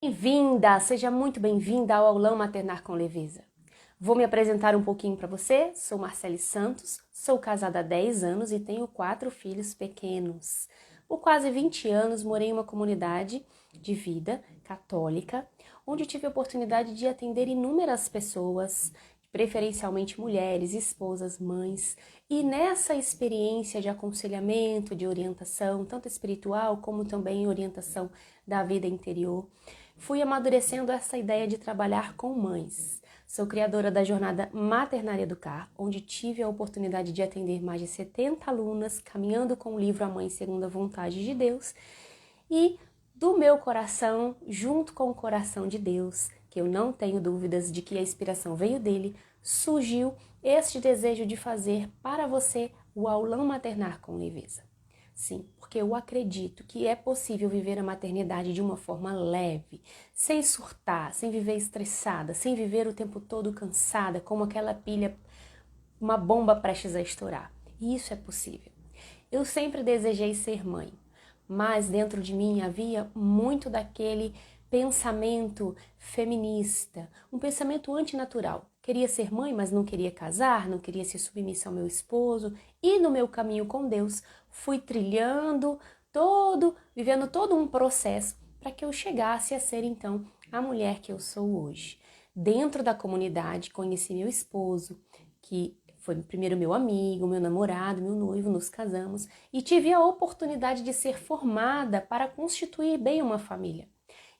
Bem-vinda, seja muito bem-vinda ao Aulão Maternar com Leveza. Vou me apresentar um pouquinho para você. Sou Marcele Santos, sou casada há 10 anos e tenho 4 filhos pequenos. Por quase 20 anos morei em uma comunidade de vida católica, onde tive a oportunidade de atender inúmeras pessoas, preferencialmente mulheres, esposas, mães, e nessa experiência de aconselhamento, de orientação, tanto espiritual como também orientação da vida interior, fui amadurecendo essa ideia de trabalhar com mães. Sou criadora da jornada Maternar Educar, onde tive a oportunidade de atender mais de 70 alunas, caminhando com o livro A Mãe Segundo a Vontade de Deus, e do meu coração, junto com o coração de Deus, que eu não tenho dúvidas de que a inspiração veio dele, surgiu este desejo de fazer para você o Aulão Maternar com Leveza. Sim, porque eu acredito que é possível viver a maternidade de uma forma leve, sem surtar, sem viver estressada, sem viver o tempo todo cansada, como aquela pilha, uma bomba prestes a estourar. E isso é possível. Eu sempre desejei ser mãe, mas dentro de mim havia muito daquele pensamento feminista, um pensamento antinatural. Queria ser mãe, mas não queria casar, não queria ser submissa ao meu esposo. E no meu caminho com Deus, fui trilhando vivendo todo um processo para que eu chegasse a ser então a mulher que eu sou hoje. Dentro da comunidade, conheci meu esposo, que foi primeiro meu amigo, meu namorado, meu noivo, nos casamos e tive a oportunidade de ser formada para constituir bem uma família.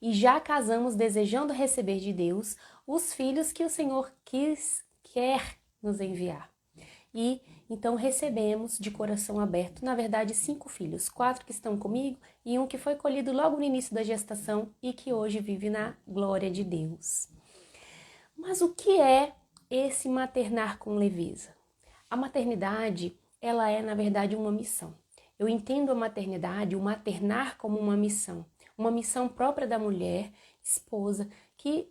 E já casamos desejando receber de Deus os filhos que o Senhor quer nos enviar. E então recebemos de coração aberto, na verdade, 5 filhos, 4 que estão comigo e um que foi colhido logo no início da gestação e que hoje vive na glória de Deus. Mas o que é esse maternar com leveza? A maternidade, ela é, na verdade, uma missão. Eu entendo a maternidade, o maternar como uma missão própria da mulher, esposa, que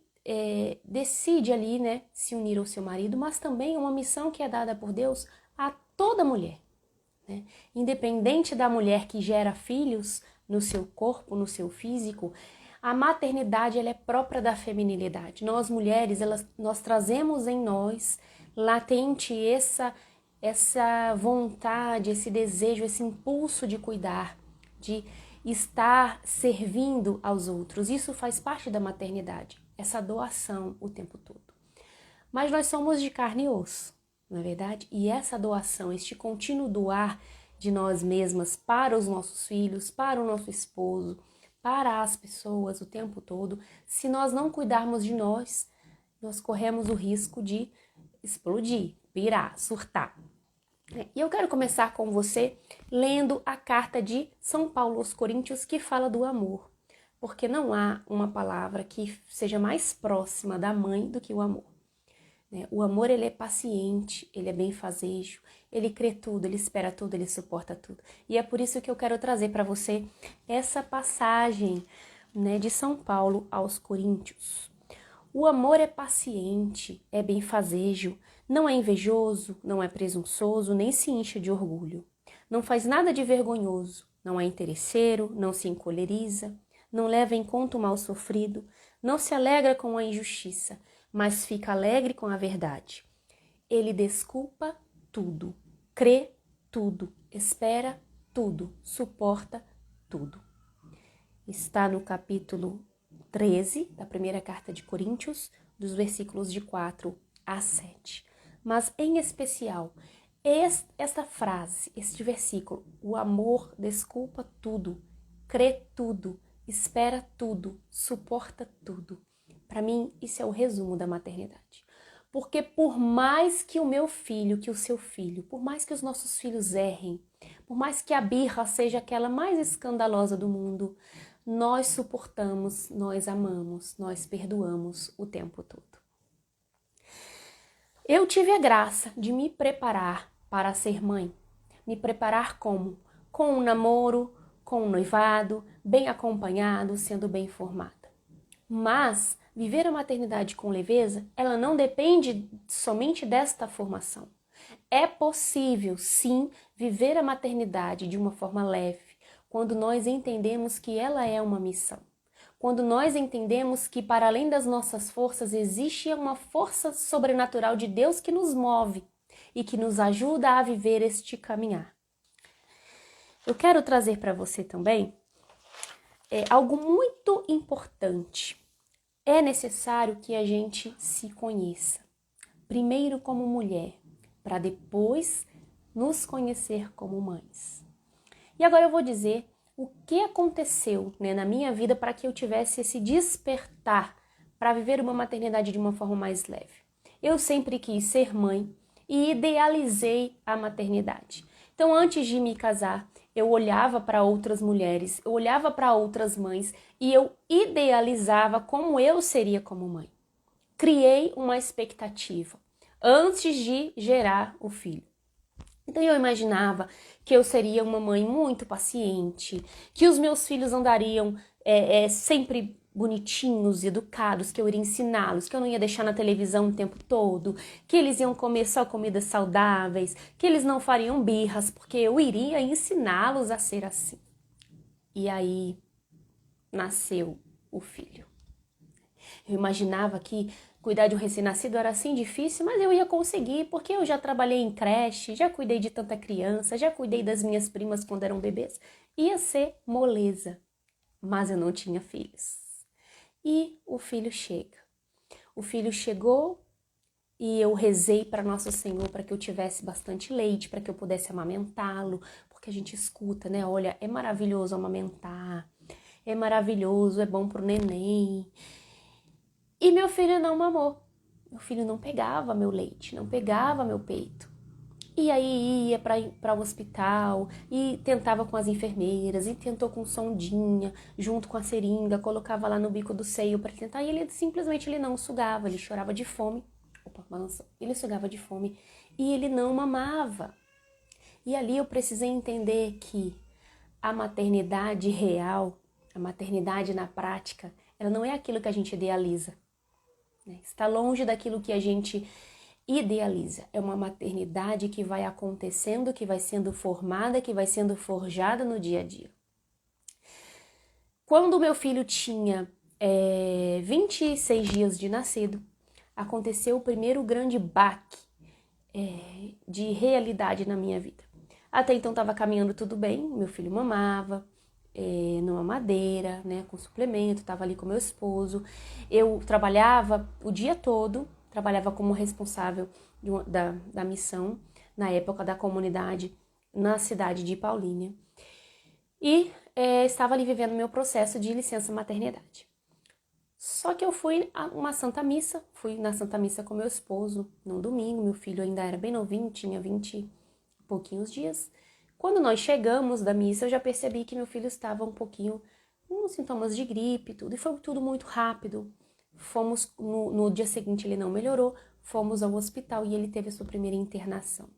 decide ali, né, se unir ao seu marido, mas também uma missão que é dada por Deus a toda mulher, né? Independente da mulher que gera filhos no seu corpo, no seu físico, a maternidade ela é própria da feminilidade. Nós mulheres, nós trazemos em nós latente essa vontade, esse desejo, esse impulso de cuidar, de estar servindo aos outros. Isso faz parte da maternidade, essa doação o tempo todo. Mas nós somos de carne e osso, não é verdade? E essa doação, este contínuo doar de nós mesmas para os nossos filhos, para o nosso esposo, para as pessoas o tempo todo, se nós não cuidarmos de nós, nós corremos o risco de explodir, pirar, surtar. E eu quero começar com você lendo a carta de São Paulo aos Coríntios que fala do amor, porque não há uma palavra que seja mais próxima da mãe do que o amor. O amor, ele é paciente, ele é benfazejo, ele crê tudo, ele espera tudo, ele suporta tudo. E é por isso que eu quero trazer para você essa passagem, né, de São Paulo aos Coríntios. O amor é paciente, é benfazejo, não é invejoso, não é presunçoso, nem se incha de orgulho. Não faz nada de vergonhoso, não é interesseiro, não se encoleriza, não leva em conta o mal sofrido, não se alegra com a injustiça, mas fica alegre com a verdade. Ele desculpa tudo, crê tudo, espera tudo, suporta tudo. Está no capítulo 13 da primeira carta de Coríntios, dos versículos de 4 a 7. Mas, em especial, esta frase, este versículo, o amor desculpa tudo, crê tudo, espera tudo, suporta tudo. Para mim, isso é o resumo da maternidade. Porque por mais que o meu filho, que o seu filho, por mais que os nossos filhos errem, por mais que a birra seja aquela mais escandalosa do mundo, nós suportamos, nós amamos, nós perdoamos o tempo todo. Eu tive a graça de me preparar para ser mãe. Me preparar como? Com um namoro, com um noivado, bem acompanhado, sendo bem informada. Mas viver a maternidade com leveza, ela não depende somente desta formação. É possível, sim, viver a maternidade de uma forma leve, quando nós entendemos que ela é uma missão. quando nós entendemos que para além das nossas forças existe uma força sobrenatural de Deus que nos move e que nos ajuda a viver este caminhar. Eu quero trazer para você também algo muito importante. É necessário que a gente se conheça, primeiro como mulher, para depois nos conhecer como mães. E agora eu vou dizer o que aconteceu, na minha vida para que eu tivesse esse despertar para viver uma maternidade de uma forma mais leve. Eu sempre quis ser mãe e idealizei a maternidade. Então, antes de me casar, eu olhava para outras mulheres, eu olhava para outras mães e eu idealizava como eu seria como mãe. Criei uma expectativa antes de gerar o filho. Então eu imaginava que eu seria uma mãe muito paciente, que os meus filhos andariam sempre bonitinhos e educados, que eu iria ensiná-los, que eu não ia deixar na televisão o tempo todo, que eles iam comer só comidas saudáveis, que eles não fariam birras, porque eu iria ensiná-los a ser assim. E aí nasceu o filho. Eu imaginava que cuidar de um recém-nascido era assim difícil, mas eu ia conseguir, porque eu já trabalhei em creche, já cuidei de tanta criança, já cuidei das minhas primas quando eram bebês. Ia ser moleza, mas eu não tinha filhos. E o filho chega. O filho chegou e eu rezei para Nosso Senhor para que eu tivesse bastante leite, para que eu pudesse amamentá-lo, porque a gente escuta, né? Olha, é maravilhoso amamentar, é maravilhoso, é bom pro neném. E meu filho não mamou. Meu filho não pegava meu leite, não pegava meu peito. E aí ia para o hospital e tentava com as enfermeiras e tentou com sondinha, junto com a seringa, colocava lá no bico do seio para tentar e ele simplesmente não sugava, ele chorava de fome. Opa, balançou. Ele sugava de fome e ele não mamava. E ali eu precisei entender que a maternidade real, a maternidade na prática, ela não é aquilo que a gente idealiza. Está longe daquilo que a gente idealiza. É uma maternidade que vai acontecendo, que vai sendo formada, que vai sendo forjada no dia a dia. Quando meu filho tinha 26 dias de nascido, aconteceu o primeiro grande baque de realidade na minha vida. Até então estava caminhando tudo bem, meu filho mamava, numa mamadeira, com suplemento, estava ali com meu esposo. Eu trabalhava o dia todo, trabalhava como responsável da missão, na época da comunidade, na cidade de Paulínia. E estava ali vivendo meu processo de licença maternidade. Só que eu fui a uma Santa Missa, fui na Santa Missa com meu esposo, num domingo, meu filho ainda era bem novinho, tinha 20 e pouquinhos dias. Quando nós chegamos da missa, eu já percebi que meu filho estava um pouquinho com sintomas de gripe e tudo, e foi tudo muito rápido. Fomos, no dia seguinte ele não melhorou, fomos ao hospital e ele teve a sua primeira internação.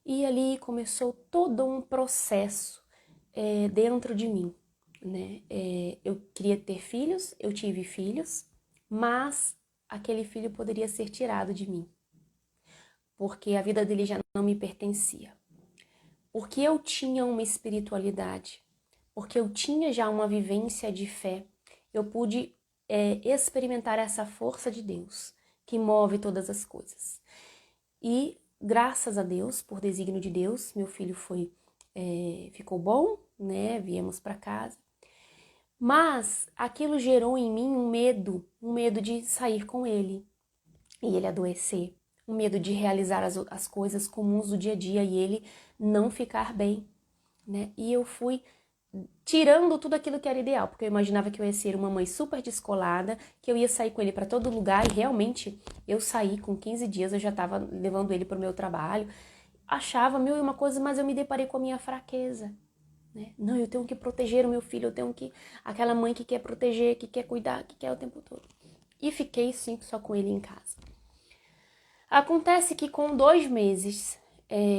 E ali começou todo um processo dentro de mim, né? Eu queria ter filhos, eu tive filhos, mas aquele filho poderia ser tirado de mim, porque a vida dele já não me pertencia. Porque eu tinha uma espiritualidade, porque eu tinha já uma vivência de fé, eu pude experimentar essa força de Deus que move todas as coisas. E graças a Deus, por desígnio de Deus, meu filho ficou bom, né? Viemos para casa. Mas aquilo gerou em mim um medo de sair com ele e ele adoecer, um medo de realizar as coisas comuns do dia a dia e ele não ficar bem, né? E eu fui tirando tudo aquilo que era ideal, porque eu imaginava que eu ia ser uma mãe super descolada, que eu ia sair com ele para todo lugar e realmente eu saí com 15 dias, eu já estava levando ele para o meu trabalho, achava mil e uma coisa, mas eu me deparei com a minha fraqueza. Não, eu tenho que proteger o meu filho, eu tenho que... Aquela mãe que quer proteger, que quer cuidar, que quer o tempo todo. E fiquei, sim, só com ele em casa. Acontece que com 2 meses,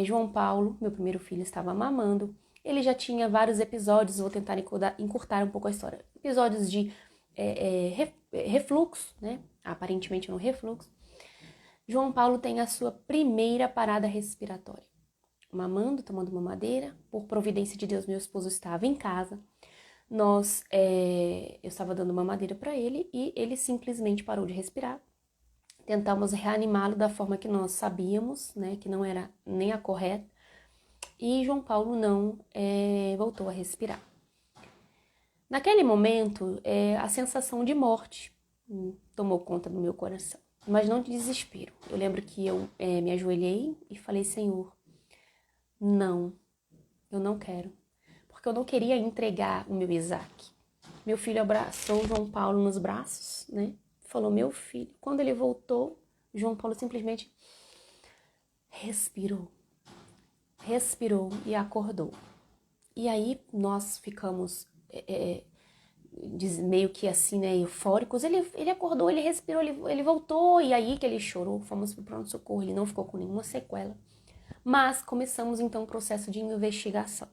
João Paulo, meu primeiro filho, estava mamando. Ele já tinha vários episódios, vou tentar encurtar um pouco a história. Episódios de refluxo, né? Aparentemente no refluxo. João Paulo tem a sua primeira parada respiratória. Mamando, tomando mamadeira, por providência de Deus, meu esposo estava em casa. Eu estava dando mamadeira para ele e ele simplesmente parou de respirar. Tentamos reanimá-lo da forma que nós sabíamos, né, que não era nem a correta, e João Paulo não voltou a respirar. Naquele momento, a sensação de morte tomou conta do meu coração, mas não de desespero. Eu lembro que eu me ajoelhei e falei: Senhor, não, eu não quero, porque eu não queria entregar o meu Isaac. Meu filho abraçou João Paulo nos braços, né? Falou: meu filho. Quando ele voltou, João Paulo simplesmente respirou e acordou. E aí nós ficamos meio que assim, né, eufóricos. Ele acordou, ele respirou, ele voltou, e aí que ele chorou. Fomos pro pronto-socorro, ele não ficou com nenhuma sequela. Mas começamos então o processo de investigação.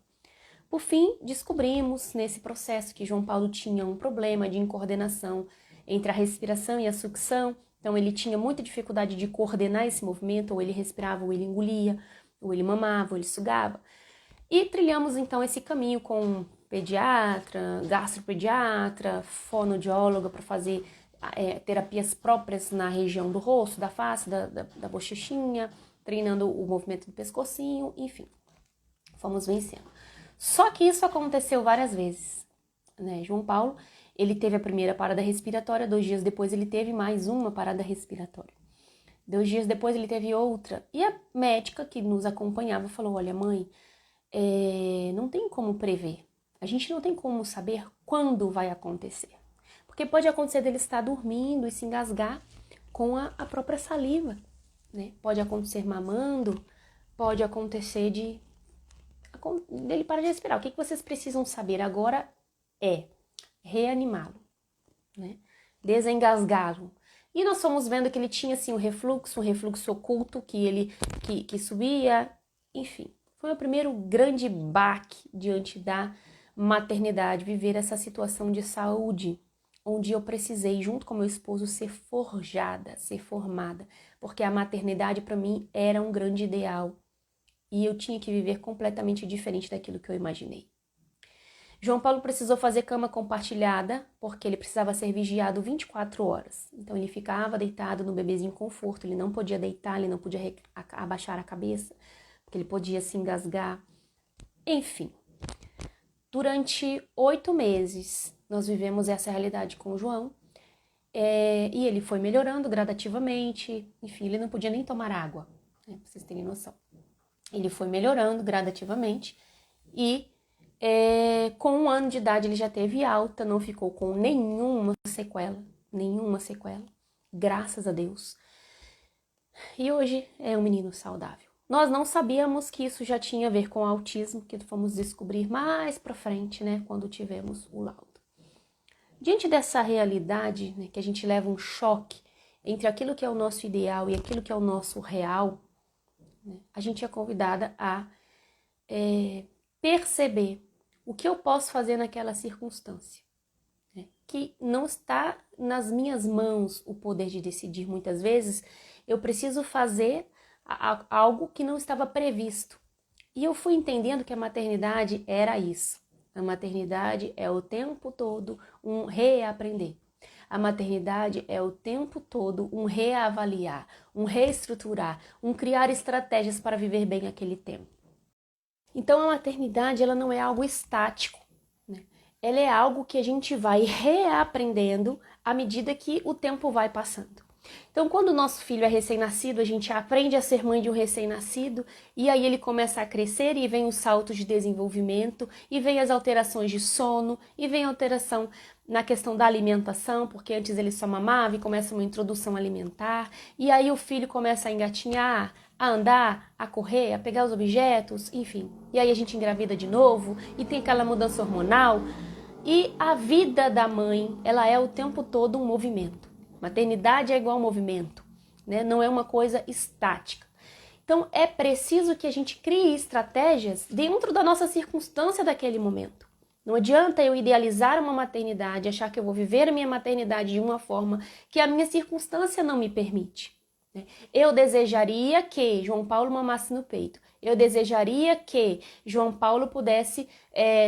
Por fim, descobrimos nesse processo que João Paulo tinha um problema de incoordenação entre a respiração e a sucção. Então ele tinha muita dificuldade de coordenar esse movimento, ou ele respirava, ou ele engolia, ou ele mamava, ou ele sugava. E trilhamos então esse caminho com pediatra, gastropediatra, fonoaudióloga para fazer terapias próprias na região do rosto, da face, da bochechinha, treinando o movimento do pescocinho, enfim. Fomos vencendo. Só que isso aconteceu várias vezes, né? João Paulo, ele teve a primeira parada respiratória, 2 dias depois ele teve mais uma parada respiratória. 2 dias depois ele teve outra. E a médica que nos acompanhava falou: olha, mãe, não tem como prever. A gente não tem como saber quando vai acontecer. Porque pode acontecer dele estar dormindo e se engasgar com a própria saliva, né? Pode acontecer mamando, pode acontecer dele parar de respirar. O que vocês precisam saber agora é reanimá-lo, né? Desengasgá-lo. E nós fomos vendo que ele tinha assim um refluxo oculto que subia, enfim. Foi o primeiro grande baque diante da maternidade, viver essa situação de saúde, onde eu precisei, junto com meu esposo, ser forjada, ser formada, porque a maternidade para mim era um grande ideal e eu tinha que viver completamente diferente daquilo que eu imaginei. João Paulo precisou fazer cama compartilhada, porque ele precisava ser vigiado 24 horas. Então ele ficava deitado no bebezinho conforto, ele não podia deitar, ele não podia abaixar a cabeça, porque ele podia se engasgar. Enfim, durante 8 meses nós vivemos essa realidade com o João, e ele foi melhorando gradativamente. Enfim, ele não podia nem tomar água, né, pra vocês terem noção. Ele foi melhorando gradativamente e com 1 ano de idade ele já teve alta, não ficou com nenhuma sequela, graças a Deus. E hoje é um menino saudável. Nós não sabíamos que isso já tinha a ver com autismo, que fomos descobrir mais pra frente, né, quando tivemos o laudo. Diante dessa realidade, né, que a gente leva um choque entre aquilo que é o nosso ideal e aquilo que é o nosso real, né, a gente é convidada a perceber o que eu posso fazer naquela circunstância, né? Que não está nas minhas mãos o poder de decidir. Muitas vezes eu preciso fazer algo que não estava previsto. E eu fui entendendo que a maternidade era isso. A maternidade é o tempo todo um reaprender. A maternidade é o tempo todo um reavaliar, um reestruturar, um criar estratégias para viver bem aquele tempo. Então a maternidade ela não é algo estático, né? Ela é algo que a gente vai reaprendendo à medida que o tempo vai passando. Então quando o nosso filho é recém-nascido, a gente aprende a ser mãe de um recém-nascido, e aí ele começa a crescer e vem os saltos de desenvolvimento, e vem as alterações de sono, e vem a alteração na questão da alimentação, porque antes ele só mamava e começa uma introdução alimentar, e aí o filho começa a engatinhar, a andar, a correr, a pegar os objetos, enfim. E aí a gente engravida de novo e tem aquela mudança hormonal. E a vida da mãe, ela é o tempo todo um movimento. Maternidade é igual movimento, né? Não é uma coisa estática. Então é preciso que a gente crie estratégias dentro da nossa circunstância daquele momento. Não adianta eu idealizar uma maternidade, achar que eu vou viver a minha maternidade de uma forma que a minha circunstância não me permite. Eu desejaria que João Paulo mamasse no peito. Eu desejaria que João Paulo pudesse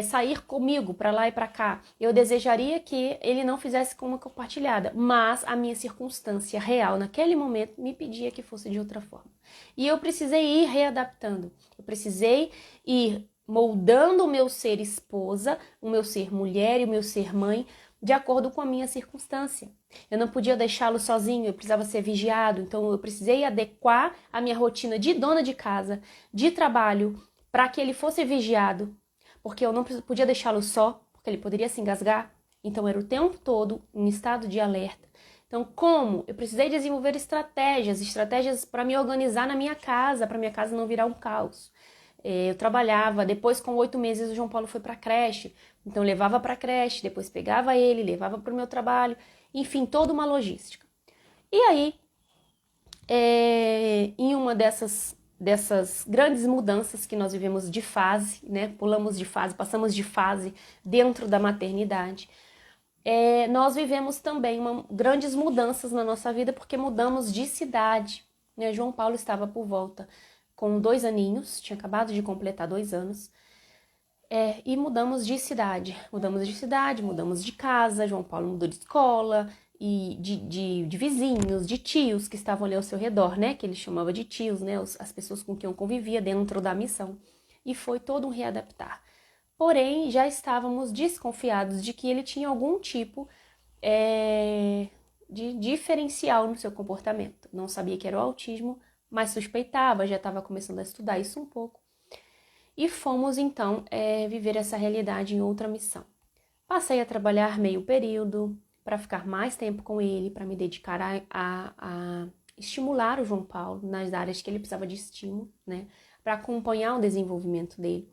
sair comigo para lá e para cá. Eu desejaria que ele não fizesse com uma compartilhada. Mas a minha circunstância real naquele momento me pedia que fosse de outra forma. E eu precisei ir readaptando. Eu precisei ir moldando o meu ser esposa, o meu ser mulher e o meu ser mãe de acordo com a minha circunstância. Eu não podia deixá-lo sozinho, eu precisava ser vigiado, então eu precisei adequar a minha rotina de dona de casa, de trabalho, para que ele fosse vigiado, porque eu não podia deixá-lo só, porque ele poderia se engasgar, então era o tempo todo em estado de alerta. Então, como? Eu precisei desenvolver estratégias para me organizar na minha casa, para minha casa não virar um caos. Eu trabalhava, depois com 8 meses o João Paulo foi para a creche, então eu levava para a creche, depois pegava ele, levava para o meu trabalho, enfim, toda uma logística. E aí, em uma dessas grandes mudanças que nós vivemos de fase, né? Pulamos de fase, passamos de fase dentro da maternidade, nós vivemos também grandes mudanças na nossa vida porque mudamos de cidade, né? João Paulo estava por volta com 2 aninhos, tinha acabado de completar 2 anos, e mudamos de cidade, mudamos de casa, João Paulo mudou de escola, e de vizinhos, de tios que estavam ali ao seu redor, né, que ele chamava de tios, né, as pessoas com quem eu convivia dentro da missão, e foi todo um readaptar. Porém, já estávamos desconfiados de que ele tinha algum tipo de diferencial no seu comportamento. Não sabia que era o autismo, mas suspeitava, já estava começando a estudar isso um pouco. E fomos, então, viver essa realidade em outra missão. Passei a trabalhar meio período, para ficar mais tempo com ele, para me dedicar a estimular o João Paulo nas áreas que ele precisava de estímulo, né? Para acompanhar o desenvolvimento dele.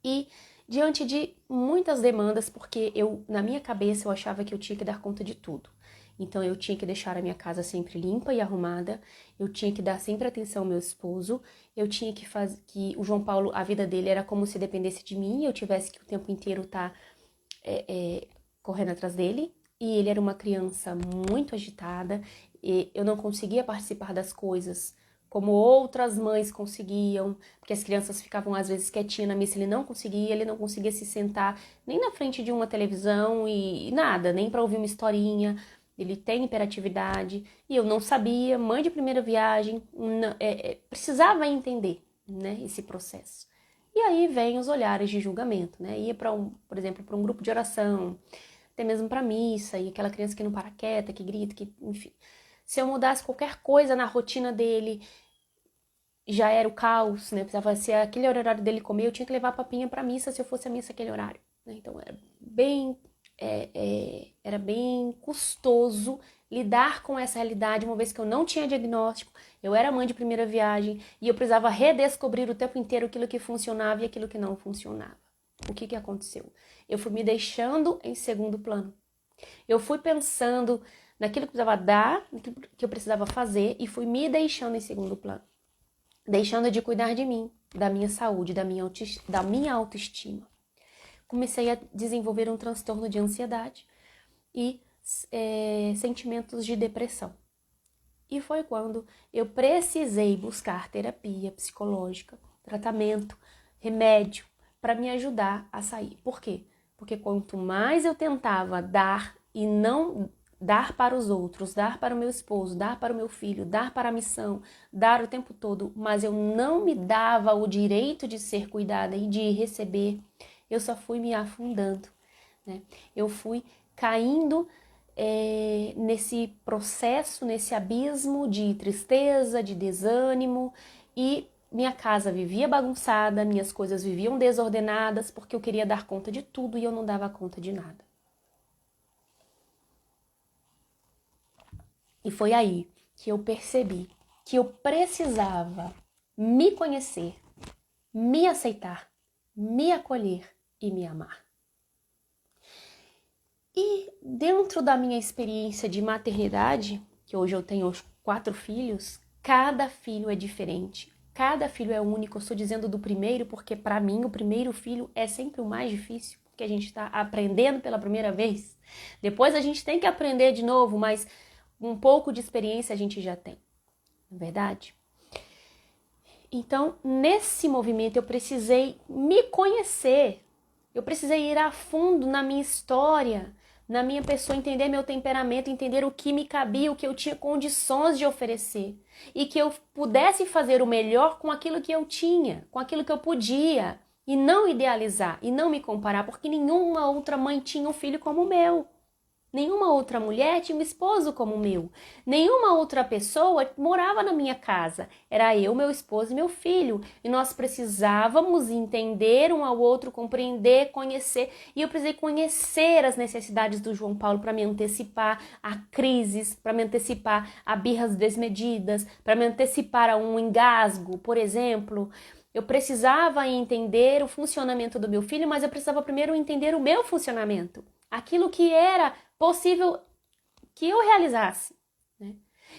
E diante de muitas demandas, porque na minha cabeça eu achava que eu tinha que dar conta de tudo. Então eu tinha que deixar a minha casa sempre limpa e arrumada, eu tinha que dar sempre atenção ao meu esposo, eu tinha que fazer que o João Paulo, a vida dele era como se dependesse de mim, eu tivesse que o tempo inteiro estar correndo atrás dele. E ele era uma criança muito agitada, e eu não conseguia participar das coisas como outras mães conseguiam, porque as crianças ficavam às vezes quietinhas na missa, ele não conseguia se sentar nem na frente de uma televisão e nada, nem para ouvir uma historinha. Ele tem hiperatividade e eu não sabia, mãe de primeira viagem, precisava entender, né, esse processo. E aí vem os olhares de julgamento, né? Ia para por exemplo, para um grupo de oração, até mesmo para missa, e aquela criança que não para quieta, que grita, que, enfim. Se eu mudasse qualquer coisa na rotina dele, já era o caos, né? Precisava ser aquele horário dele comer, eu tinha que levar a papinha para missa se eu fosse a missa aquele horário, né? Então era bem custoso lidar com essa realidade, uma vez que eu não tinha diagnóstico, eu era mãe de primeira viagem e eu precisava redescobrir o tempo inteiro aquilo que funcionava e aquilo que não funcionava. O que aconteceu? Eu fui me deixando em segundo plano. Eu fui pensando naquilo que eu precisava dar, naquilo que eu precisava fazer e fui me deixando em segundo plano. Deixando de cuidar de mim, da minha saúde, da minha autoestima. Comecei a desenvolver um transtorno de ansiedade e sentimentos de depressão. E foi quando eu precisei buscar terapia psicológica, tratamento, remédio, para me ajudar a sair. Por quê? Porque quanto mais eu tentava dar e não dar para os outros, dar para o meu esposo, dar para o meu filho, dar para a missão, dar o tempo todo, mas eu não me dava o direito de ser cuidada e de receber, eu só fui me afundando, né? Eu fui caindo nesse processo, nesse abismo de tristeza, de desânimo, e minha casa vivia bagunçada, minhas coisas viviam desordenadas, porque eu queria dar conta de tudo e eu não dava conta de nada. E foi aí que eu percebi que eu precisava me conhecer, me aceitar, me acolher e me amar. E dentro da minha experiência de maternidade, que hoje eu tenho 4 filhos, cada filho é diferente, cada filho é único. Eu estou dizendo do primeiro porque para mim o primeiro filho é sempre o mais difícil, porque a gente está aprendendo pela primeira vez. Depois a gente tem que aprender de novo, mas um pouco de experiência a gente já tem. não é verdade? Então, nesse movimento, eu precisei me conhecer, eu precisei ir a fundo na minha história, na minha pessoa, entender meu temperamento, entender o que me cabia, o que eu tinha condições de oferecer. E que eu pudesse fazer o melhor com aquilo que eu tinha, com aquilo que eu podia. E não idealizar, e não me comparar, porque nenhuma outra mãe tinha um filho como o meu. Nenhuma outra mulher tinha um esposo como o meu. Nenhuma outra pessoa morava na minha casa. Era eu, meu esposo e meu filho. E nós precisávamos entender um ao outro, compreender, conhecer. E eu precisei conhecer as necessidades do João Paulo para me antecipar a crises, para me antecipar a birras desmedidas, para me antecipar a um engasgo, por exemplo. Eu precisava entender o funcionamento do meu filho, mas eu precisava primeiro entender o meu funcionamento. Aquilo que era possível que eu realizasse, né?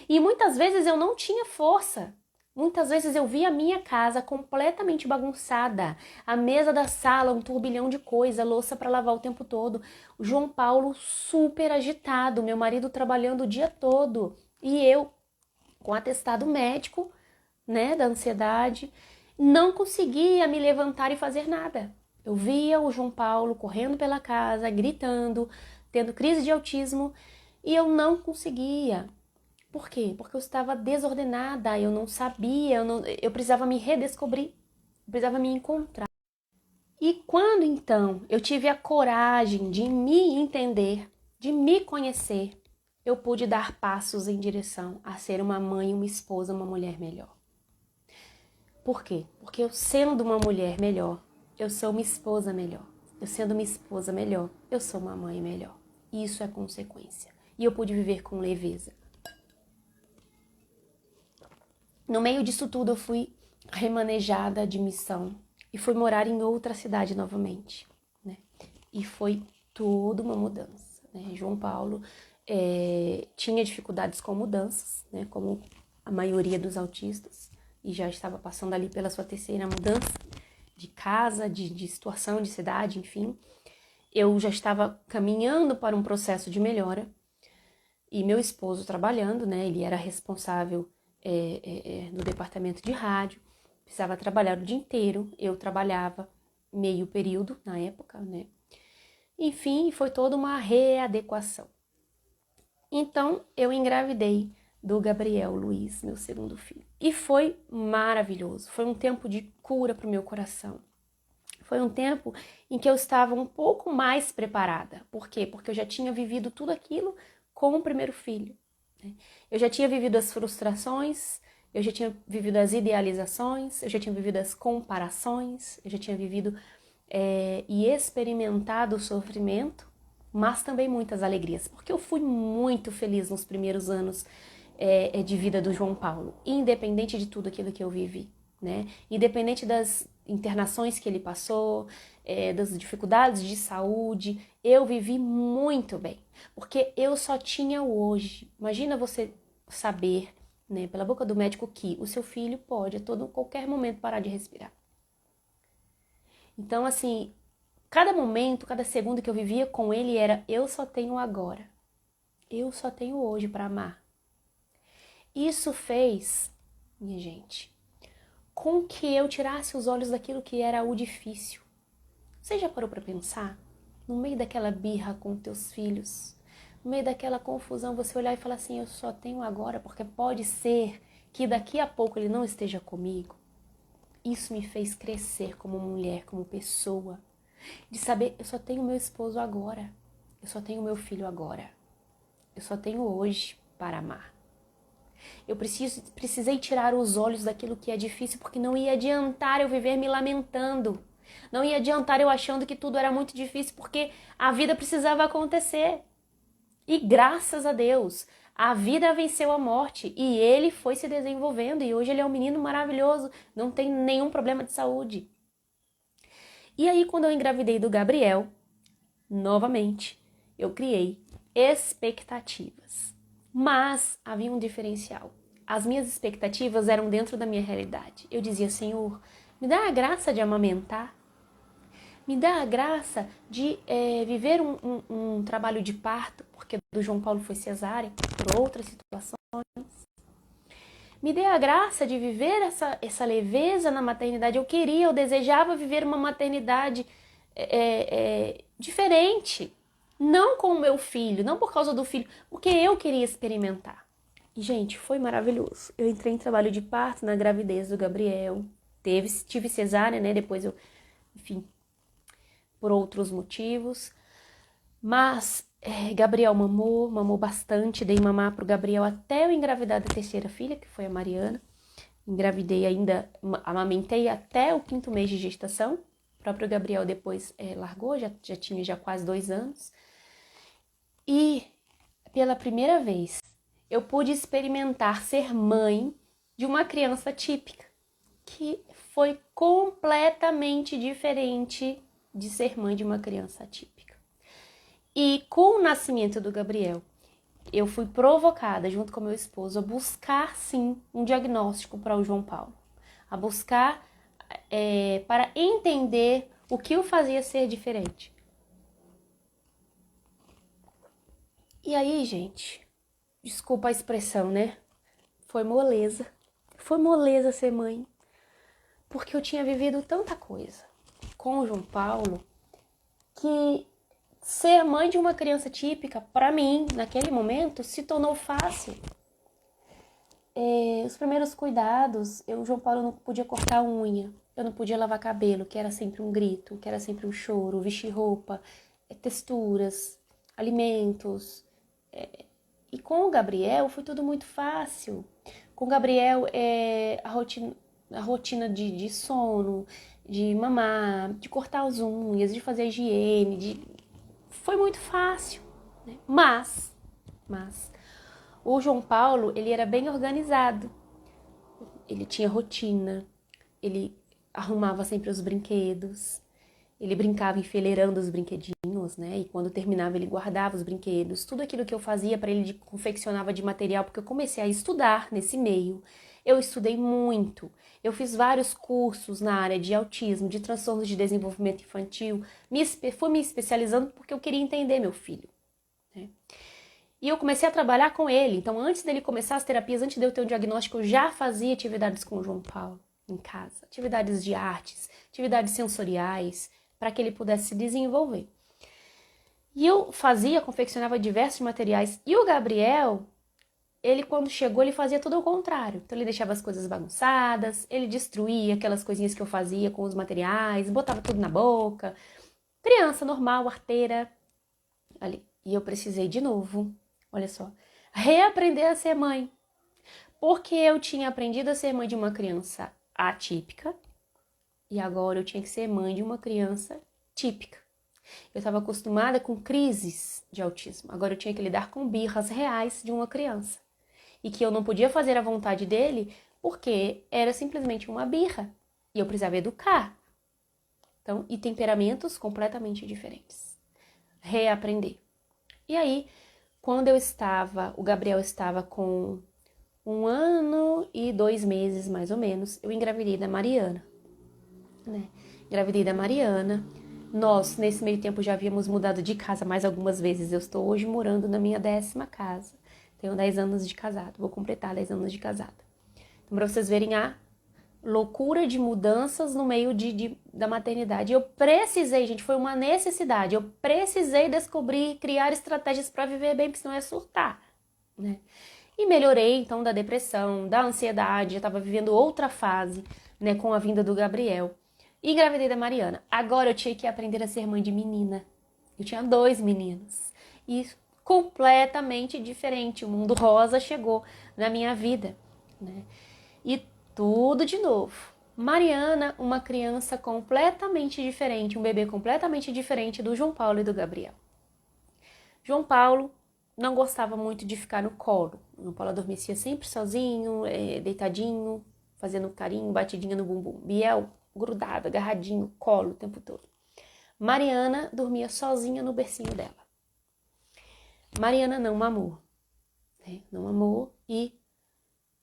E muitas vezes eu não tinha força. Muitas vezes eu via a minha casa completamente bagunçada, a mesa da sala, um turbilhão de coisa, louça para lavar o tempo todo, o João Paulo super agitado, meu marido trabalhando o dia todo e eu com atestado médico, né, da ansiedade, não conseguia me levantar e fazer nada. Eu via o João Paulo correndo pela casa, gritando, tendo crise de autismo e eu não conseguia. Por quê? Porque eu estava desordenada, eu não sabia, eu precisava me redescobrir, eu precisava me encontrar. E quando então eu tive a coragem de me entender, de me conhecer, eu pude dar passos em direção a ser uma mãe, uma esposa, uma mulher melhor. Por quê? Porque eu sendo uma mulher melhor, eu sou uma esposa melhor. Eu sendo uma esposa melhor, eu sou uma mãe melhor. Isso é consequência. E eu pude viver com leveza. No meio disso tudo, eu fui remanejada de missão e fui morar em outra cidade novamente, né? E foi toda uma mudança, né? João Paulo tinha dificuldades com mudanças, né? Como a maioria dos autistas, e já estava passando ali pela sua terceira mudança de casa, de situação, de cidade, enfim. Eu já estava caminhando para um processo de melhora e meu esposo trabalhando, né? Ele era responsável no departamento de rádio, precisava trabalhar o dia inteiro, eu trabalhava meio período na época, né? Enfim, foi toda uma readequação. Então, eu engravidei do Gabriel Luiz, meu segundo filho. E foi maravilhoso, foi um tempo de cura para o meu coração. Foi um tempo em que eu estava um pouco mais preparada. Por quê? Porque eu já tinha vivido tudo aquilo com o primeiro filho. Eu já tinha vivido as frustrações, eu já tinha vivido as idealizações, eu já tinha vivido as comparações, eu já tinha vivido e experimentado o sofrimento, mas também muitas alegrias, porque eu fui muito feliz nos primeiros anos de vida do João Paulo, independente de tudo aquilo que eu vivi, né? Independente das internações que ele passou, das dificuldades de saúde, eu vivi muito bem, porque eu só tinha o hoje. Imagina você saber, né, pela boca do médico que o seu filho pode a qualquer momento parar de respirar. Então, assim, cada momento, cada segundo que eu vivia com ele era eu só tenho agora. Eu só tenho hoje para amar. Isso fez, minha gente, com que eu tirasse os olhos daquilo que era o difícil. Você já parou para pensar? No meio daquela birra com teus filhos, no meio daquela confusão, você olhar e falar assim, eu só tenho agora, porque pode ser que daqui a pouco ele não esteja comigo. Isso me fez crescer como mulher, como pessoa. De saber, eu só tenho meu esposo agora. Eu só tenho meu filho agora. Eu só tenho hoje para amar. Eu precisei tirar os olhos daquilo que é difícil, porque não ia adiantar eu viver me lamentando. Não ia adiantar eu achando que tudo era muito difícil, porque a vida precisava acontecer. E graças a Deus, a vida venceu a morte e ele foi se desenvolvendo e hoje ele é um menino maravilhoso, não tem nenhum problema de saúde. E aí, quando eu engravidei do Gabriel, novamente, eu criei expectativas. Mas havia um diferencial. As minhas expectativas eram dentro da minha realidade. Eu dizia, Senhor, me dá a graça de amamentar. Me dá a graça de viver um trabalho de parto, porque do João Paulo foi cesárea, por outras situações. Me dê a graça de viver essa leveza na maternidade. Eu desejava viver uma maternidade diferente. Não com o meu filho, não por causa do filho, porque eu queria experimentar. E, gente, foi maravilhoso. Eu entrei em trabalho de parto na gravidez do Gabriel. Tive cesárea, né? Depois enfim, por outros motivos. Mas Gabriel mamou bastante. Dei mamar pro Gabriel até eu engravidar da terceira filha, que foi a Mariana. Engravidei ainda, amamentei até o 5º mês de gestação. O próprio Gabriel depois largou, já tinha quase 2 anos. E pela primeira vez eu pude experimentar ser mãe de uma criança típica, que foi completamente diferente de ser mãe de uma criança atípica. E com o nascimento do Gabriel, eu fui provocada, junto com meu esposo, a buscar, sim, um diagnóstico para o João Paulo. A buscar para entender o que o fazia ser diferente. E aí, gente, desculpa a expressão, né? Foi moleza. Foi moleza ser mãe. Porque eu tinha vivido tanta coisa com o João Paulo que ser mãe de uma criança típica, para mim, naquele momento, se tornou fácil. Os primeiros cuidados, o João Paulo não podia cortar unha, eu não podia lavar cabelo, que era sempre um grito, que era sempre um choro, vestir roupa, texturas, alimentos. E com o Gabriel foi tudo muito fácil. Com o Gabriel, a rotina de sono, de mamar, de cortar as unhas, de fazer a higiene, foi muito fácil, né? Mas o João Paulo, ele era bem organizado. Ele tinha rotina, ele arrumava sempre os brinquedos, ele brincava enfileirando os brinquedinhos, né? E quando terminava ele guardava os brinquedos. Tudo aquilo que eu fazia para ele confeccionava de material, porque eu comecei a estudar nesse meio. Eu estudei muito. Eu fiz vários cursos na área de autismo, de transtornos de desenvolvimento infantil. Fui me especializando porque eu queria entender meu filho, né? E eu comecei a trabalhar com ele. Então, antes dele começar as terapias, antes de eu ter o diagnóstico, eu já fazia atividades com o João Paulo em casa. Atividades de artes, atividades sensoriais, para que ele pudesse se desenvolver. E eu confeccionava diversos materiais. E o Gabriel, ele quando chegou, ele fazia tudo ao contrário. Então ele deixava as coisas bagunçadas, ele destruía aquelas coisinhas que eu fazia com os materiais, botava tudo na boca. Criança normal, arteira. Ali. E eu precisei de novo, olha só, reaprender a ser mãe. Porque eu tinha aprendido a ser mãe de uma criança atípica. E agora eu tinha que ser mãe de uma criança típica. Eu estava acostumada com crises de autismo. Agora eu tinha que lidar com birras reais de uma criança. E que eu não podia fazer a vontade dele porque era simplesmente uma birra. E eu precisava educar. Então, e temperamentos completamente diferentes. Reaprender. E aí, quando o Gabriel estava com 1 ano e 2 meses, mais ou menos, eu engravidei da Mariana. Né? Engravidei da Mariana. Nós, nesse meio tempo, já havíamos mudado de casa mais algumas vezes. Eu estou hoje morando na minha 10ª casa. Tenho 10 anos de casado. Vou completar 10 anos de casada. Então, para vocês verem a loucura de mudanças no meio da maternidade. Eu precisei, gente, foi uma necessidade. Eu precisei descobrir, criar estratégias para viver bem, porque senão é surtar, né? E melhorei, então, da depressão, da ansiedade. Já estava vivendo outra fase, né, com a vinda do Gabriel. E engravidei da Mariana. Agora eu tinha que aprender a ser mãe de menina. Eu tinha 2 meninos. E completamente diferente. O mundo rosa chegou na minha vida, né? E tudo de novo. Mariana, uma criança completamente diferente, um bebê completamente diferente do João Paulo e do Gabriel. João Paulo não gostava muito de ficar no colo. João Paulo adormecia sempre sozinho, deitadinho, fazendo carinho, batidinha no bumbum. Biel, grudado, agarradinho, colo o tempo todo. Mariana dormia sozinha no bercinho dela. Mariana não mamou, né? Não mamou e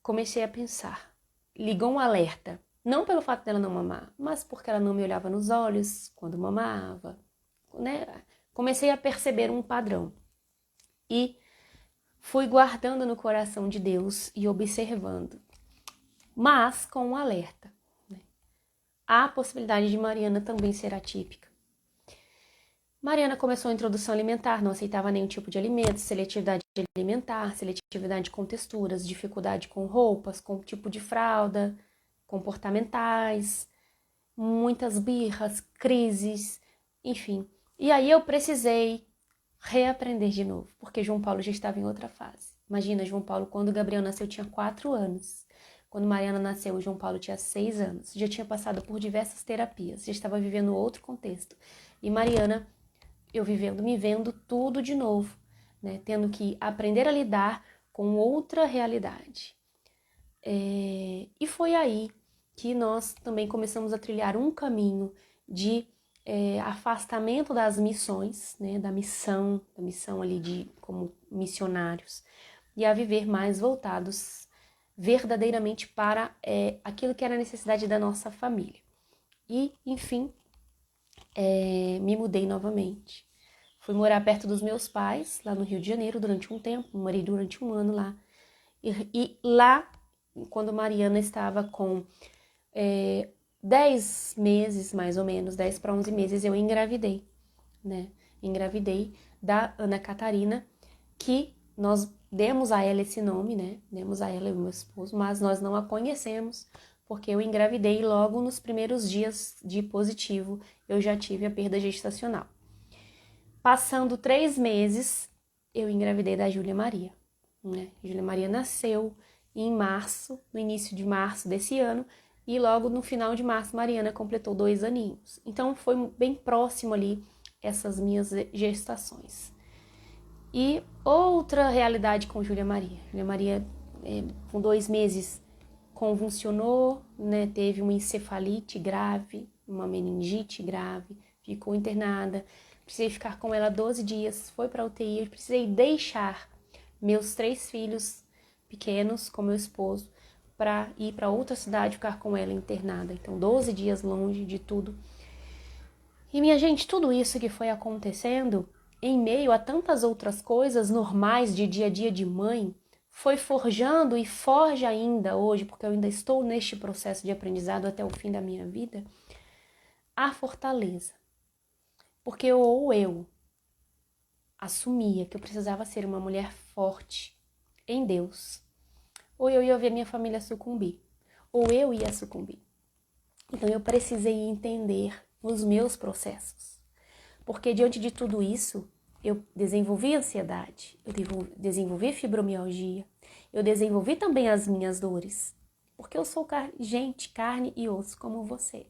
comecei a pensar. Ligou um alerta, não pelo fato dela não mamar, mas porque ela não me olhava nos olhos quando mamava, né? Comecei a perceber um padrão e fui guardando no coração de Deus e observando. mas com um alerta, né? Há a possibilidade de Mariana também ser atípica. Mariana começou a introdução alimentar, não aceitava nenhum tipo de alimento, seletividade alimentar, seletividade com texturas, dificuldade com roupas, com tipo de fralda, comportamentais, muitas birras, crises, enfim. E aí eu precisei reaprender de novo, porque João Paulo já estava em outra fase. Imagina, João Paulo, quando Gabriel nasceu, tinha 4 anos. Quando Mariana nasceu, João Paulo tinha 6 anos. Já tinha passado por diversas terapias, já estava vivendo outro contexto. E Mariana, eu me vendo tudo de novo, né? Tendo que aprender a lidar com outra realidade. E foi aí que nós também começamos a trilhar um caminho de afastamento das missões, né, da missão ali como missionários, e a viver mais voltados verdadeiramente para aquilo que era a necessidade da nossa família. E, enfim, me mudei novamente. Fui morar perto dos meus pais, lá no Rio de Janeiro, durante um tempo, morei durante um ano lá. E lá, quando Mariana estava com 10 meses, mais ou menos, 10 para 11 meses, eu engravidei, né? Engravidei da Ana Catarina, que nós demos a ela esse nome, né? Demos a ela e o meu esposo, mas nós não a conhecemos, porque eu engravidei logo nos primeiros dias de positivo, eu já tive a perda gestacional. Passando 3 meses, eu engravidei da Júlia Maria, né? Júlia Maria nasceu em março, no início de março desse ano, e logo no final de março, Mariana completou 2 aninhos. Então, foi bem próximo ali essas minhas gestações. E outra realidade com Júlia Maria. Júlia Maria, com 2 meses, convulsionou, né? Teve uma encefalite grave, uma meningite grave, ficou internada. Precisei ficar com ela 12 dias, foi para a UTI. Eu precisei deixar meus 3 filhos pequenos com meu esposo para ir para outra cidade ficar com ela internada. Então, 12 dias longe de tudo. E, minha gente, tudo isso que foi acontecendo, em meio a tantas outras coisas normais de dia a dia de mãe, foi forjando e forja ainda hoje, porque eu ainda estou neste processo de aprendizado até o fim da minha vida, a fortaleza. Porque ou eu assumia que eu precisava ser uma mulher forte em Deus, ou eu ia ver minha família sucumbir, ou eu ia sucumbir. Então eu precisei entender os meus processos, porque diante de tudo isso, eu desenvolvi ansiedade, eu desenvolvi fibromialgia, eu desenvolvi também as minhas dores, porque eu sou carne e osso como você.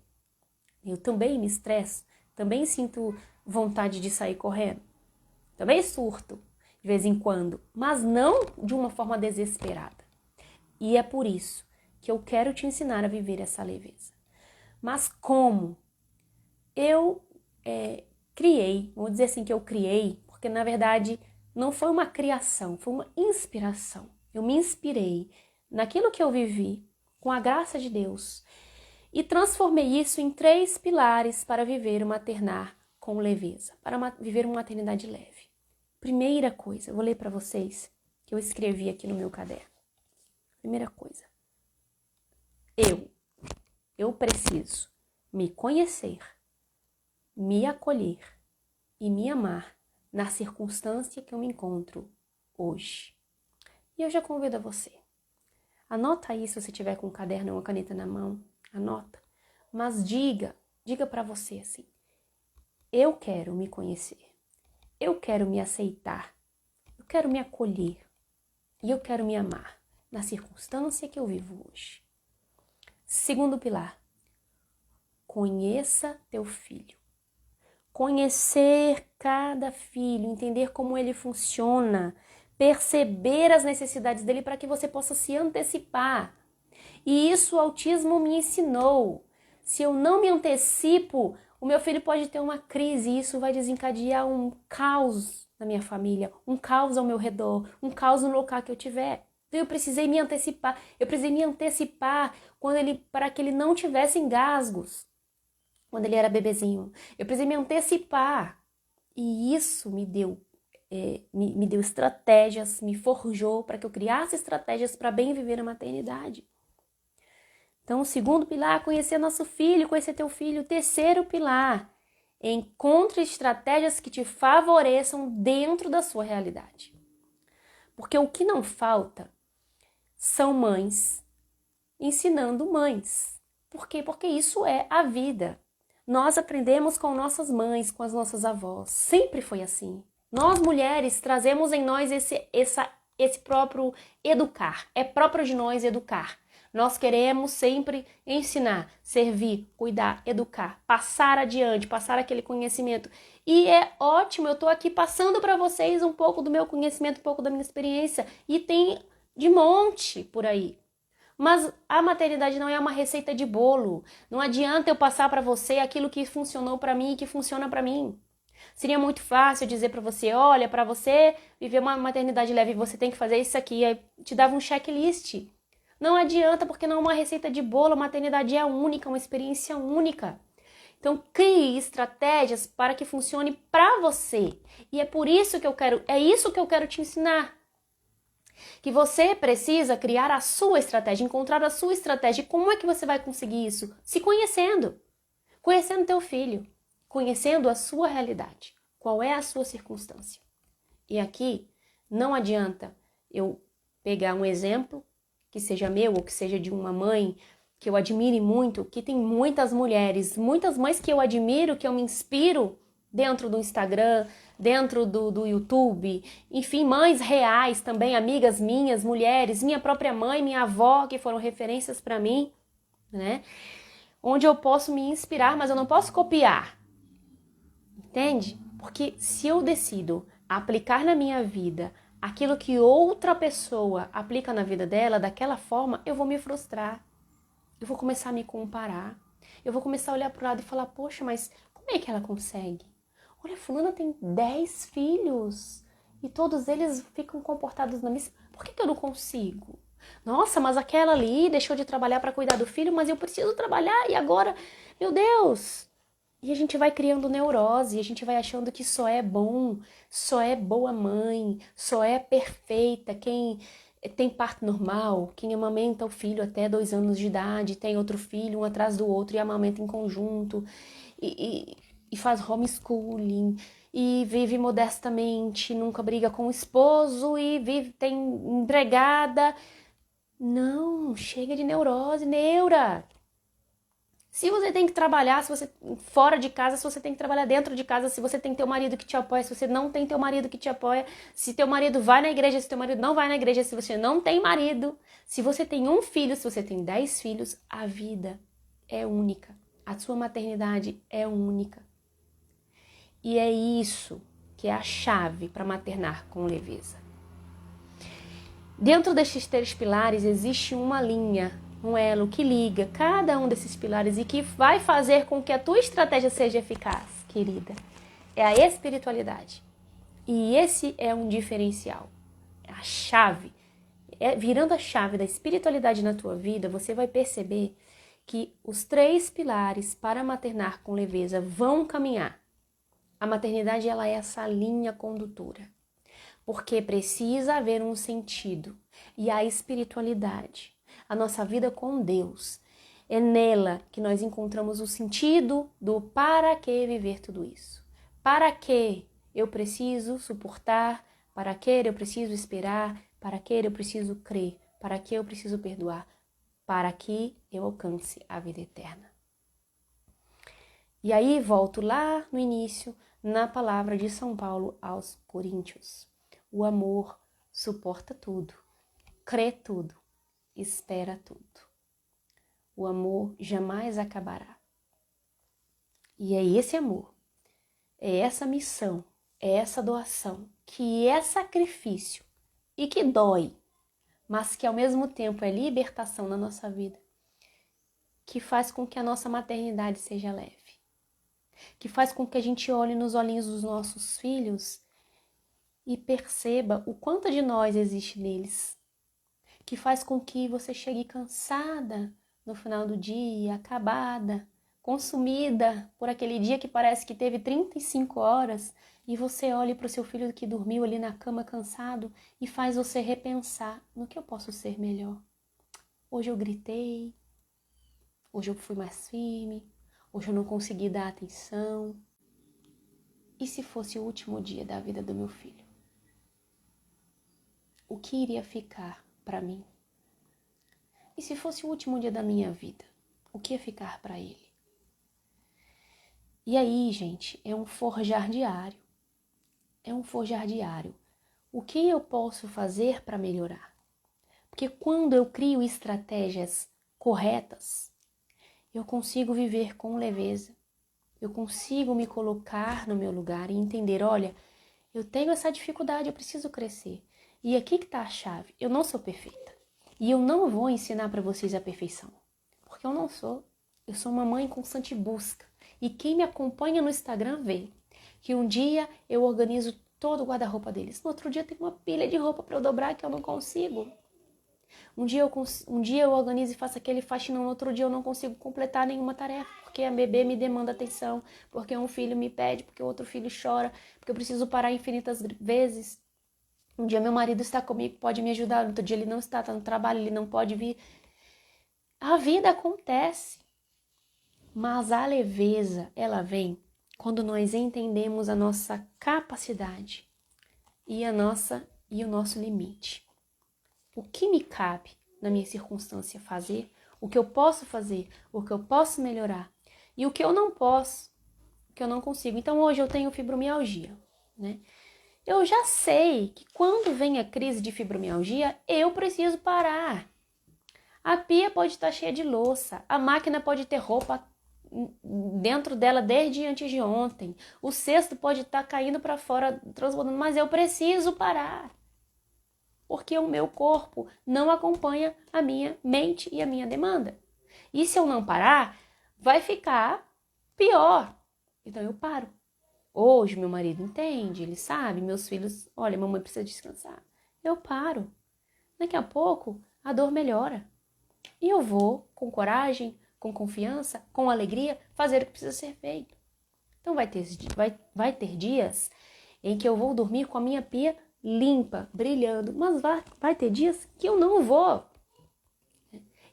Eu também me estresso, também sinto vontade de sair correndo, também surto de vez em quando, mas não de uma forma desesperada. E é por isso que eu quero te ensinar a viver essa leveza. Mas como? Eu criei, vou dizer assim que eu criei, porque na verdade não foi uma criação, foi uma inspiração. Eu me inspirei naquilo que eu vivi, com a graça de Deus, e transformei isso em 3 pilares para viver o maternar com leveza, para viver uma maternidade leve. Primeira coisa, eu vou ler para vocês que eu escrevi aqui no meu caderno. Primeira coisa, eu preciso me conhecer, me acolher e me amar na circunstância que eu me encontro hoje. E eu já convido a você. Anota aí se você tiver com um caderno ou uma caneta na mão, anota. Mas diga para você assim, eu quero me conhecer, eu quero me aceitar, eu quero me acolher e eu quero me amar na circunstância que eu vivo hoje. Segundo pilar, conheça teu filho. Conhecer cada filho, entender como ele funciona, perceber as necessidades dele para que você possa se antecipar. E isso o autismo me ensinou. Se eu não me antecipo, o meu filho pode ter uma crise e isso vai desencadear um caos na minha família, um caos ao meu redor, um caos no local que eu tiver. Então eu precisei me antecipar. Eu precisei me antecipar para que ele não tivesse engasgos quando ele era bebezinho. Eu precisei me antecipar. E isso me deu estratégias, me forjou para que eu criasse estratégias para bem viver a maternidade. Então, o segundo pilar, conhecer nosso filho, conhecer teu filho. O terceiro pilar, encontre estratégias que te favoreçam dentro da sua realidade. Porque o que não falta são mães ensinando mães. Por quê? Porque isso é a vida. Nós aprendemos com nossas mães, com as nossas avós. Sempre foi assim. Nós, mulheres, trazemos em nós esse próprio educar. É próprio de nós educar. Nós queremos sempre ensinar, servir, cuidar, educar, passar adiante, passar aquele conhecimento. E é ótimo, eu tô aqui passando para vocês um pouco do meu conhecimento, um pouco da minha experiência. E tem de monte por aí. Mas a maternidade não é uma receita de bolo. Não adianta eu passar para você aquilo que funcionou para mim e que funciona para mim. Seria muito fácil dizer para você, olha, para você viver uma maternidade leve, você tem que fazer isso aqui. Aí te dava um checklist. Não adianta, porque não é uma receita de bolo, a maternidade é única, uma experiência única. Então, crie estratégias para que funcione para você. E é por isso que isso que eu quero te ensinar. Que você precisa criar a sua estratégia, encontrar a sua estratégia. E como é que você vai conseguir isso? Se conhecendo. Conhecendo teu filho. Conhecendo a sua realidade. Qual é a sua circunstância? E aqui, não adianta eu pegar um exemplo que seja meu ou que seja de uma mãe que eu admire muito, que tem muitas mulheres, muitas mães que eu admiro, que eu me inspiro dentro do Instagram, dentro do YouTube, enfim, mães reais também, amigas minhas, mulheres, minha própria mãe, minha avó, que foram referências para mim, né? Onde eu posso me inspirar, mas eu não posso copiar, entende? Porque se eu decido aplicar na minha vida aquilo que outra pessoa aplica na vida dela, daquela forma, eu vou me frustrar. Eu vou começar a me comparar. Eu vou começar a olhar pro lado e falar, poxa, mas como é que ela consegue? Olha, fulana tem 10 filhos e todos eles ficam comportados na mesma... Por que eu não consigo? Nossa, mas aquela ali deixou de trabalhar para cuidar do filho, mas eu preciso trabalhar e agora, meu Deus! E a gente vai criando neurose, a gente vai achando que só é bom, só é boa mãe, só é perfeita quem tem parto normal, quem amamenta o filho até 2 anos de idade, tem outro filho um atrás do outro e amamenta em conjunto, e faz homeschooling, e vive modestamente, nunca briga com o esposo e tem empregada. Não, chega de neurose, neura! Se você tem que trabalhar, se você fora de casa, se você tem que trabalhar dentro de casa, se você tem teu marido que te apoia, se você não tem teu marido que te apoia, se teu marido vai na igreja, se teu marido não vai na igreja, se você não tem marido, se você tem um filho, se você tem 10 filhos, a vida é única. A sua maternidade é única. E é isso que é a chave para maternar com leveza. Dentro destes 3 pilares existe uma linha, um elo que liga cada um desses pilares e que vai fazer com que a tua estratégia seja eficaz, querida. É a espiritualidade. E esse é um diferencial. É a chave. Virando a chave da espiritualidade na tua vida, você vai perceber que os 3 pilares para maternar com leveza vão caminhar. A maternidade, ela é essa linha condutora. Porque precisa haver um sentido. E a espiritualidade, a nossa vida com Deus, é nela que nós encontramos o sentido do para que viver tudo isso. Para que eu preciso suportar, para que eu preciso esperar, para que eu preciso crer, para que eu preciso perdoar, para que eu alcance a vida eterna. E aí volto lá no início, na palavra de São Paulo aos Coríntios. O amor suporta tudo, crê tudo, espera tudo. O amor jamais acabará. E é esse amor, é essa missão, é essa doação, que é sacrifício e que dói, mas que ao mesmo tempo é libertação na nossa vida, que faz com que a nossa maternidade seja leve, que faz com que a gente olhe nos olhinhos dos nossos filhos e perceba o quanto de nós existe neles, que faz com que você chegue cansada no final do dia, acabada, consumida por aquele dia que parece que teve 35 horas, e você olha para o seu filho que dormiu ali na cama cansado e faz você repensar no que eu posso ser melhor. Hoje eu gritei, Hoje eu fui mais firme, hoje eu não consegui dar atenção. E se fosse o último dia da vida do meu filho? O que iria ficar para mim? E se fosse o último dia da minha vida? O que ia ficar para ele? E aí, gente, é um forjar diário. É um forjar diário. O que eu posso fazer para melhorar? Porque quando eu crio estratégias corretas, eu consigo viver com leveza. Eu consigo me colocar no meu lugar e entender, olha, eu tenho essa dificuldade, eu preciso crescer. E aqui que está a chave. Eu não sou perfeita. E eu não vou ensinar para vocês a perfeição. Porque eu não sou. Eu sou uma mãe em constante busca. E quem me acompanha no Instagram vê que um dia eu organizo todo o guarda-roupa deles. No outro dia tem uma pilha de roupa para eu dobrar que eu não consigo. Um dia eu organizo e faço aquele faxinão, no outro dia eu não consigo completar nenhuma tarefa, porque a bebê me demanda atenção, porque um filho me pede, porque o outro filho chora, porque eu preciso parar infinitas vezes. Um dia meu marido está comigo, pode me ajudar, no outro dia ele não está no trabalho, ele não pode vir. A vida acontece, mas a leveza, ela vem quando nós entendemos a nossa capacidade e o nosso limite. O que me cabe na minha circunstância fazer, o que eu posso fazer, o que eu posso melhorar e o que eu não posso, o que eu não consigo. Então hoje eu tenho fibromialgia, né? Eu já sei que quando vem a crise de fibromialgia, eu preciso parar. A pia pode estar cheia de louça, a máquina pode ter roupa dentro dela desde antes de ontem, o cesto pode estar caindo para fora, transbordando, mas eu preciso parar. Porque o meu corpo não acompanha a minha mente e a minha demanda. E se eu não parar, vai ficar pior. Então eu paro. Hoje meu marido entende, ele sabe, meus filhos, olha, mamãe precisa descansar. Eu paro. Daqui a pouco a dor melhora. E eu vou, com coragem, com confiança, com alegria, fazer o que precisa ser feito. Então vai ter dias em que eu vou dormir com a minha pia limpa, brilhando, mas vai ter dias que eu não vou.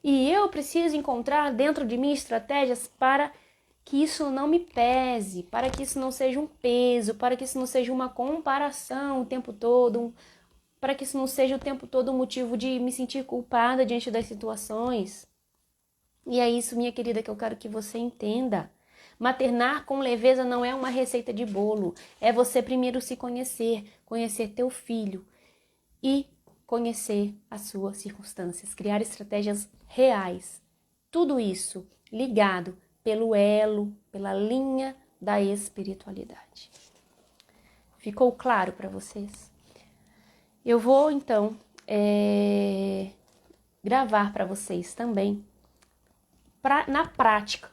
E eu preciso encontrar dentro de mim estratégias para que isso não me pese, para que isso não seja um peso, para que isso não seja uma comparação o tempo todo, para que isso não seja o tempo todo um motivo de me sentir culpada diante das situações. E é isso, minha querida, que eu quero que você entenda. Maternar com leveza não é uma receita de bolo, é você primeiro se conhecer, conhecer teu filho e conhecer as suas circunstâncias, criar estratégias reais. Tudo isso ligado pelo elo, pela linha da espiritualidade. Ficou claro para vocês? Eu vou então gravar para vocês também, na prática,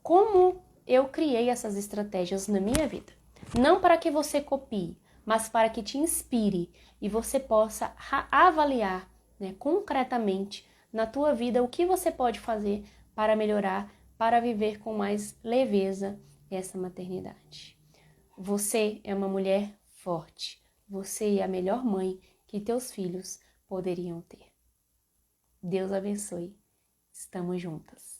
como eu criei essas estratégias na minha vida. Não para que você copie, mas para que te inspire e você possa avaliar, né, concretamente na tua vida o que você pode fazer para melhorar, para viver com mais leveza essa maternidade. Você é uma mulher forte. Você é a melhor mãe que teus filhos poderiam ter. Deus abençoe. Estamos juntas.